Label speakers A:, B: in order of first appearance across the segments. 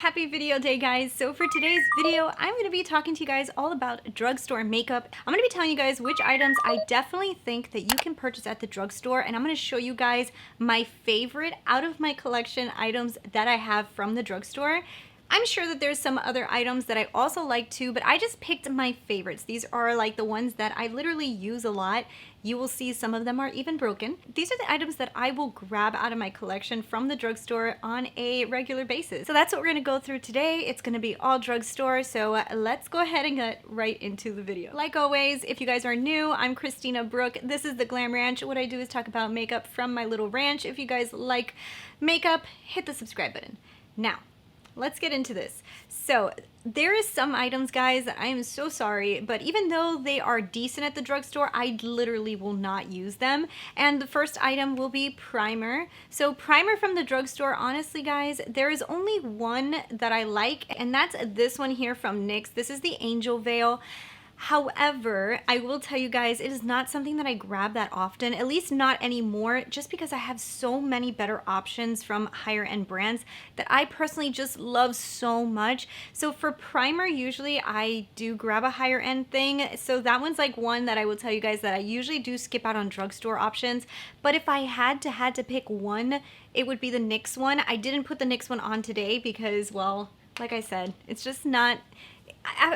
A: Happy video day, guys. So for today's video, I'm going to be talking to you guys all about drugstore makeup. I'm going to be telling you guys which items I definitely think that you can purchase at the drugstore, and I'm going to show you guys my favorite out of my collection items that I have from the drugstore. I'm sure that there's some other items that I also like too, but I just picked my favorites. These are like the ones that I literally use a lot. You will see some of them are even broken. These are the items that I will grab out of my collection from the drugstore on a regular basis. So that's what we're gonna go through today. It's gonna be all drugstore, so let's go ahead and get right into the video. Like always, if you guys are new, I'm Christina Brooke. This is the Glam Ranch. What I do is talk about makeup from my little ranch. If you guys like makeup, hit the subscribe button. Now, let's get into this. So there is some items, guys, that I am so sorry, but even though they are decent at the drugstore, I literally will not use them. And the first item will be primer. So primer from the drugstore, honestly, guys, there is only one that I like, and that's this one here from NYX. This is the Angel Veil. However, I will tell you guys, it is not something that I grab that often, at least not anymore, just because I have so many better options from higher end brands that I personally just love so much. So for primer, usually I do grab a higher end thing. So that one's like one that I will tell you guys that I usually do skip out on drugstore options. But if I had to pick one, it would be the NYX one. I didn't put the NYX one on today because, well, like I said, it's just not...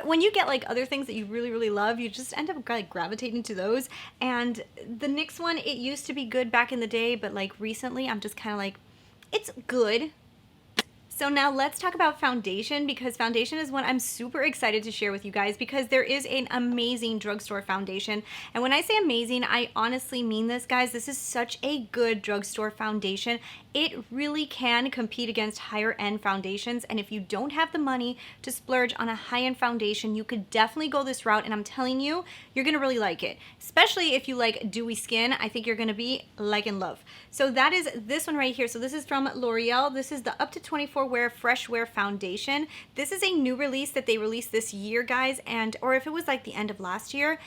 A: when you get like other things that you really love, you just end up like gravitating to those. And the NYX one, it used to be good back in the day, but like recently I'm just kind of like, it's good. So now let's talk about foundation, because foundation is one I'm super excited to share with you guys because there is an amazing drugstore foundation. And when I say amazing, I honestly mean this, guys. This is such a good drugstore foundation. It really can compete against higher end foundations, and if you don't have the money to splurge on a high-end foundation, you could definitely go this route, and I'm telling you, you're gonna really like it. Especially if you like dewy skin, I think you're gonna be like in love. So that is this one right here. So this is from L'Oreal. This is the Up to 24 Wear Fresh Wear Foundation. This is a new release that they released this year, guys, and or if it was like the end of last year.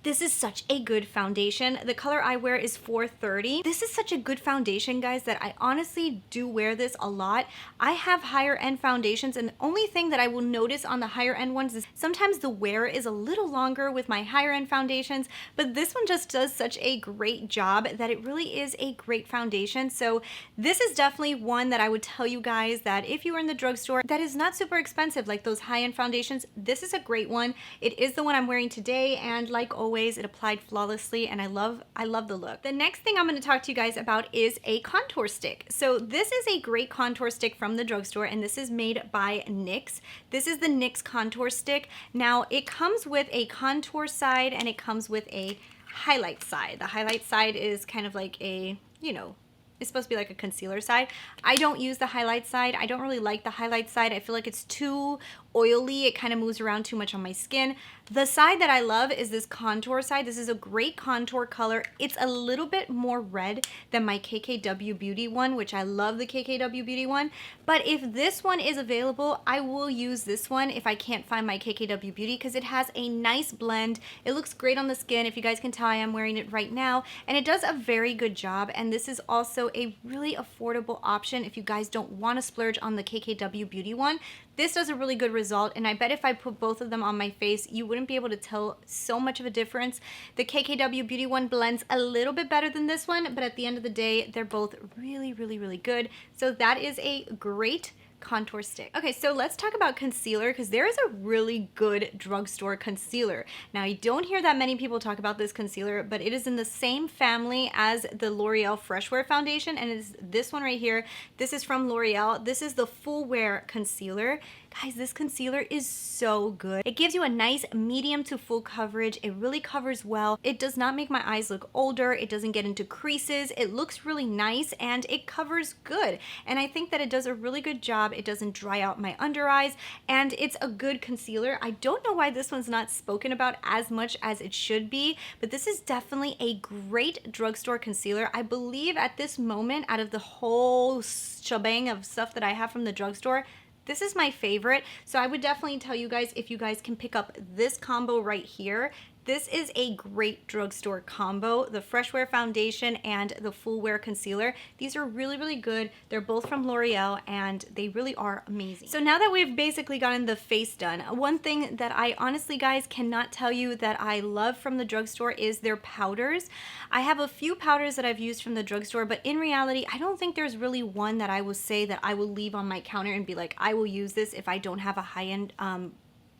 A: This is such a good foundation. The color I wear is 430. This is such a good foundation, guys, that I honestly do wear this a lot. I have higher end foundations, and the only thing that I will notice on the higher end ones is sometimes the wear is a little longer with my higher end foundations, but this one just does such a great job that it really is a great foundation. So this is definitely one that I would tell you guys that if you are in the drugstore that is not super expensive like those high-end foundations, this is a great one. It is the one I'm wearing today, and like always, it applied flawlessly, and I love the look. The next thing I'm going to talk to you guys about is a contour stick. So this is a great contour stick from the drugstore, and this is made by NYX. This is the NYX contour stick. Now it comes with a contour side and it comes with a highlight side. The highlight side is kind of like a, you know, it's supposed to be like a concealer side. I don't use the highlight side. I don't really like the highlight side. I feel like it's too oily. It kind of moves around too much on my skin. The side that I love is this contour side. This is a great contour color. It's a little bit more red than my KKW Beauty one, which I love the KKW Beauty one. But if this one is available, I will use this one if I can't find my KKW Beauty, because it has a nice blend. It looks great on the skin. If you guys can tell, I am wearing it right now, and it does a very good job. And this is also a really affordable option if you guys don't want to splurge on the KKW Beauty one. This does a really good result, and I bet if I put both of them on my face, you wouldn't be able to tell so much of a difference. The KKW Beauty one blends a little bit better than this one, but at the end of the day, they're both really good. So that is a great contour stick. Okay, so let's talk about concealer, because there is a really good drugstore concealer. Now, I don't hear that many people talk about this concealer, but it is in the same family as the L'Oreal Fresh Wear Foundation, and it is this one right here. This is from L'Oreal. This is the Full Wear Concealer. Guys, this concealer is so good. It gives you a nice medium to full coverage. It really covers well. It does not make my eyes look older. It doesn't get into creases. It looks really nice, and it covers good. And I think that it does a really good job. It doesn't dry out my under eyes, and it's a good concealer. I don't know why this one's not spoken about as much as it should be, but this is definitely a great drugstore concealer. I believe at this moment, out of the whole shebang of stuff that I have from the drugstore, this is my favorite. So I would definitely tell you guys, if you guys can pick up this combo right here, This is a great drugstore combo, the Fresh Wear Foundation and the Full Wear Concealer. These are really, really good. They're both from L'Oreal and they really are amazing. So now that we've basically gotten the face done, one thing that I honestly, guys, cannot tell you that I love from the drugstore is their powders. I have a few powders that I've used from the drugstore, but in reality, I don't think there's really one that I will say that I will leave on my counter and be like, I will use this if I don't have a high-end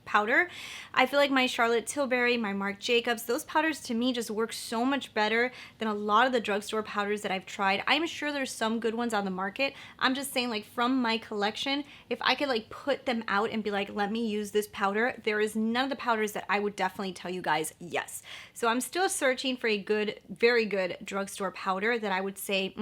A: powder. I feel like my Charlotte Tilbury, my Marc Jacobs, those powders to me just work so much better than a lot of the drugstore powders that I've tried. I'm sure there's some good ones on the market. I'm just saying, like, from my collection, if I could like put them out and be like, let me use this powder, there is none of the powders that I would definitely tell you guys yes. So I'm still searching for a good, very good drugstore powder that I would say,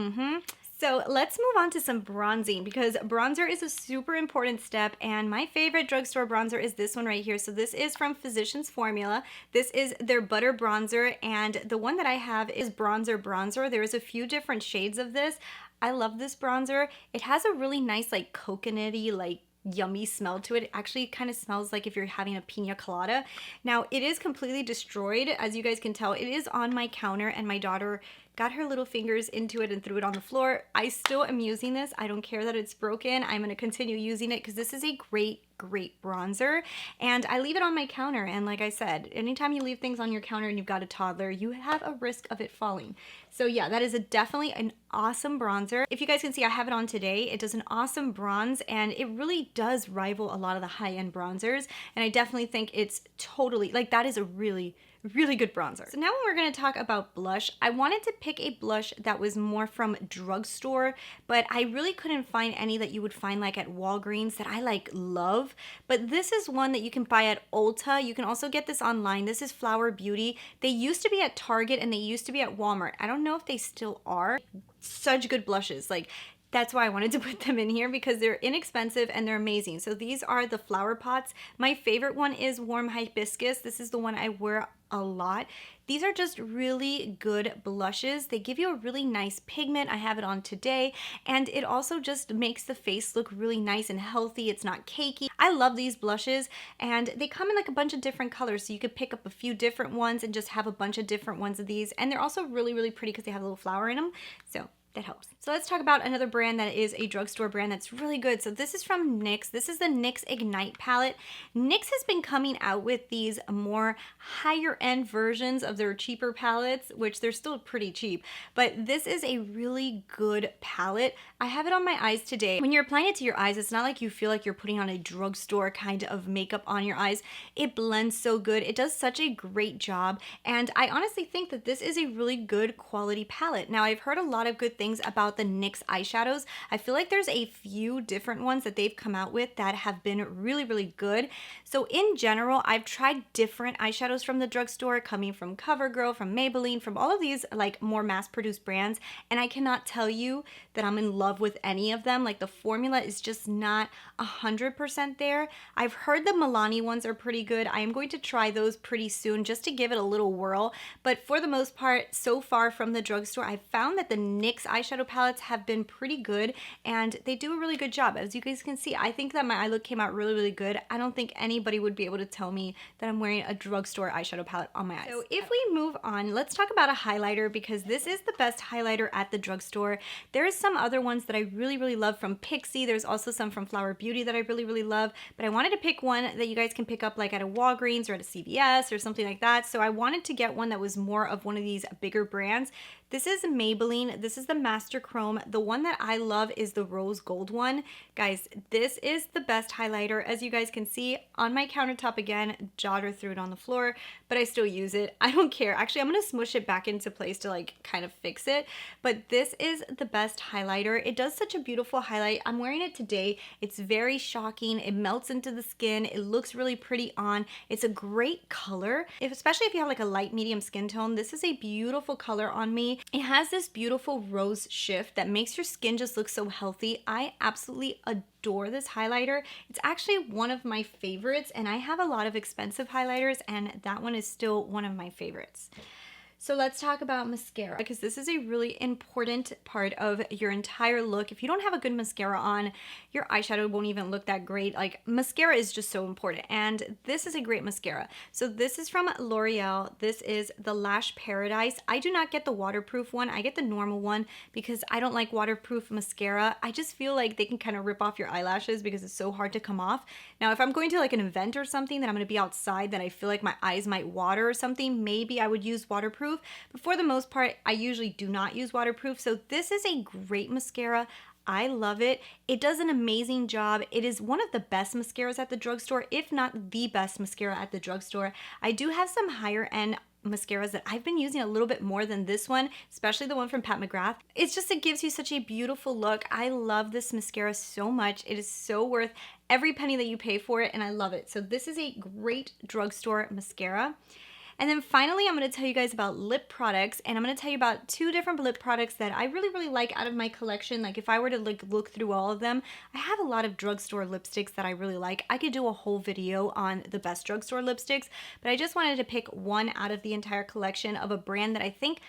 A: So let's move on to some bronzing, because bronzer is a super important step, and my favorite drugstore bronzer is this one right here. So this is from Physicians Formula. This is their butter bronzer, and the one that I have is bronzer. There's a few different shades of this. I love this bronzer. It has a really nice like coconutty, like yummy smell to it. It actually kind of smells like if you're having a pina colada. Now it is completely destroyed, as you guys can tell. It is on my counter and my daughter got her little fingers into it and threw it on the floor. I still am using this. I don't care that it's broken. I'm going to continue using it because this is a great bronzer, and I leave it on my counter. And like I said, anytime you leave things on your counter and you've got a toddler, you have a risk of it falling. So yeah, that is definitely an awesome bronzer. If you guys can see, I have it on today. It does an awesome bronze, and it really does rival a lot of the high-end bronzers, and I definitely think it's totally, like, that is a really good bronzer. So now when we're going to talk about blush, I wanted to pick a blush that was more from drugstore, but I really couldn't find any that you would find like at Walgreens that I like love. But this is one that you can buy at Ulta. You can also get this online. This is Flower Beauty. They used to be at Target and they used to be at Walmart. I don't know if they still are. Such good blushes. Like, that's why I wanted to put them in here, because they're inexpensive and they're amazing. So these are the flower pots. My favorite one is Warm Hibiscus. This is the one I wear a lot. These are just really good blushes. They give you a really nice pigment. I have it on today, and it also just makes the face look really nice and healthy. It's not cakey. I love these blushes, and they come in like a bunch of different colors, so you could pick up a few different ones and just have a bunch of different ones of these. And they're also really pretty because they have a little flower in them. So that helps. So let's talk about another brand that is a drugstore brand that's really good. So this is from NYX. This is the NYX Ignite palette. NYX has been coming out with these more higher end versions of their cheaper palettes, which they're still pretty cheap, but this is a really good palette. I have it on my eyes today. When you're applying it to your eyes, it's not like you feel like you're putting on a drugstore kind of makeup on your eyes. It blends so good. It does such a great job, and I honestly think that this is a really good quality palette. Now, I've heard a lot of good things about the NYX eyeshadows. I feel like there's a few different ones that they've come out with that have been really good. So in general, I've tried different eyeshadows from the drugstore, coming from CoverGirl, from Maybelline, from all of these like more mass-produced brands, and I cannot tell you that I'm in love with any of them. Like, the formula is just not 100% there. I've heard the Milani ones are pretty good. I am going to try those pretty soon just to give it a little whirl, but for the most part, so far from the drugstore, I've found that the NYX eyeshadow palettes have been pretty good, and they do a really good job. As you guys can see, I think that my eye look came out really good. I don't think anybody would be able to tell me that I'm wearing a drugstore eyeshadow palette on my eyes. So if we move on, let's talk about a highlighter, because this is the best highlighter at the drugstore. There's some other ones that I really love from Pixi. There's also some from Flower Beauty that I really love, but I wanted to pick one that you guys can pick up like at a Walgreens or at a CVS or something like that. So I wanted to get one that was more of one of these bigger brands. This is Maybelline. This is the Master Chrome. The one that I love is the Rose Gold one. Guys, this is the best highlighter. As you guys can see on my countertop again, daughter threw it on the floor, but I still use it. I don't care. Actually, I'm gonna smush it back into place to like kind of fix it, but this is the best highlighter. It does such a beautiful highlight. I'm wearing it today. It's very shocking. It melts into the skin. It looks really pretty on. It's a great color, especially if you have like a light medium skin tone. This is a beautiful color on me. It has this beautiful rose shift that makes your skin just look so healthy. I absolutely adore this highlighter. It's actually one of my favorites, and I have a lot of expensive highlighters, and that one is still one of my favorites. So let's talk about mascara, because this is a really important part of your entire look. If you don't have a good mascara on, your eyeshadow won't even look that great. Like, mascara is just so important, and this is a great mascara. So this is from L'Oreal. This is the Lash Paradise. I do not get the waterproof one. I get the normal one because I don't like waterproof mascara. I just feel like they can kind of rip off your eyelashes because it's so hard to come off. Now, if I'm going to like an event or something that I'm going to be outside that I feel like my eyes might water or something, maybe I would use waterproof. But for the most part, I usually do not use waterproof. So this is a great mascara. I love it. It does an amazing job. It is one of the best mascaras at the drugstore, if not the best mascara at the drugstore. I do have some higher end mascaras that I've been using a little bit more than this one, especially the one from Pat McGrath. It's just, it gives you such a beautiful look. I love this mascara so much. It is so worth every penny that you pay for it, and I love it. So this is a great drugstore mascara. And then finally, I'm going to tell you guys about lip products, and I'm going to tell you about 2 different lip products that I really like out of my collection. Like, if I were to look through all of them, I have a lot of drugstore lipsticks that I really like. I could do a whole video on the best drugstore lipsticks, but I just wanted to pick one out of the entire collection of a brand that I think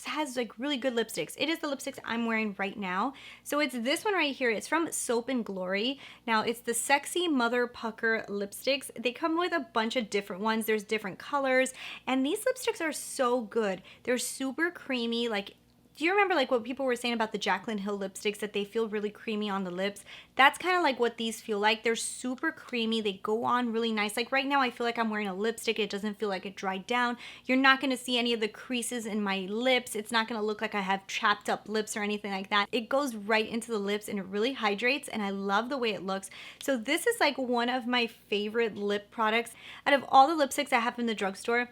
A: has like really good lipsticks. It is the lipsticks I'm wearing right now. So it's this one right here. It's from Soap and Glory. Now, it's the Sexy Mother Pucker lipsticks. They come with a bunch of different ones. There's different colors, and these lipsticks are so good. They're super creamy. Like, do you remember like what people were saying about the Jaclyn Hill lipsticks, that they feel really creamy on the lips? That's kind of like what these feel like. They're super creamy. They go on really nice. Like right now, I feel like I'm wearing a lipstick. It doesn't feel like it dried down. You're not going to see any of the creases in my lips. It's not going to look like I have chapped up lips or anything like that. It goes right into the lips and it really hydrates, and I love the way it looks. So this is like one of my favorite lip products. Out of all the lipsticks I have in the drugstore,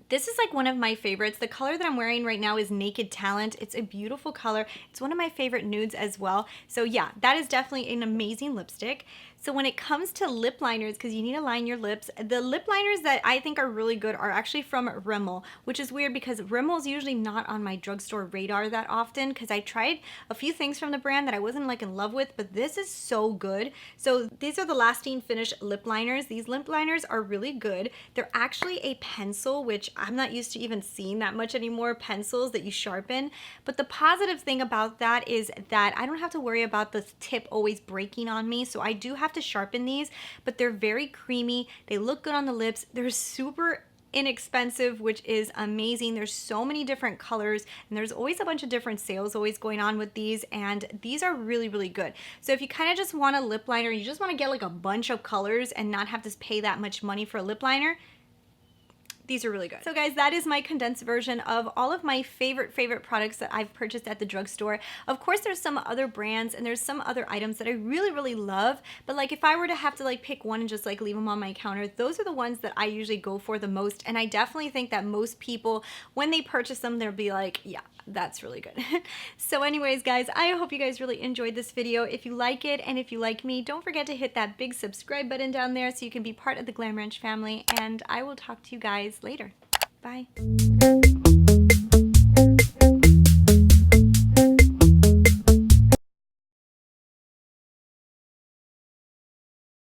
A: this is like one of my favorites. The color that I'm wearing right now is Naked Talent. It's a beautiful color. It's one of my favorite nudes as well. So yeah, that is definitely an amazing lipstick. So when it comes to lip liners, because you need to line your lips, the lip liners that I think are really good are actually from Rimmel, which is weird because Rimmel is usually not on my drugstore radar that often, because I tried a few things from the brand that I wasn't like in love with, but this is so good. So these are the Lasting Finish lip liners. These lip liners are really good. They're actually a pencil, which I'm not used to even seeing that much anymore, pencils that you sharpen. But the positive thing about that is that I don't have to worry about the tip always breaking on me. So I do have to sharpen these, but they're very creamy. They look good on the lips. They're super inexpensive, which is amazing. There's so many different colors, and there's always a bunch of different sales always going on with these, and these are really good. So if you kind of just want a lip liner, you just want to get like a bunch of colors and not have to pay that much money for a lip liner, these are really good. So guys, that is my condensed version of all of my favorite products that I've purchased at the drugstore. Of course, there's some other brands and there's some other items that I really love, but like if I were to have to like pick one and just like leave them on my counter, those are the ones that I usually go for the most, and I definitely think that most people, when they purchase them, they'll be like, yeah, that's really good. So anyways, guys, I hope you guys really enjoyed this video. If you like it and if you like me, don't forget to hit that big subscribe button down there so you can be part of the Glam Ranch family, and I will talk to you guys later. Bye.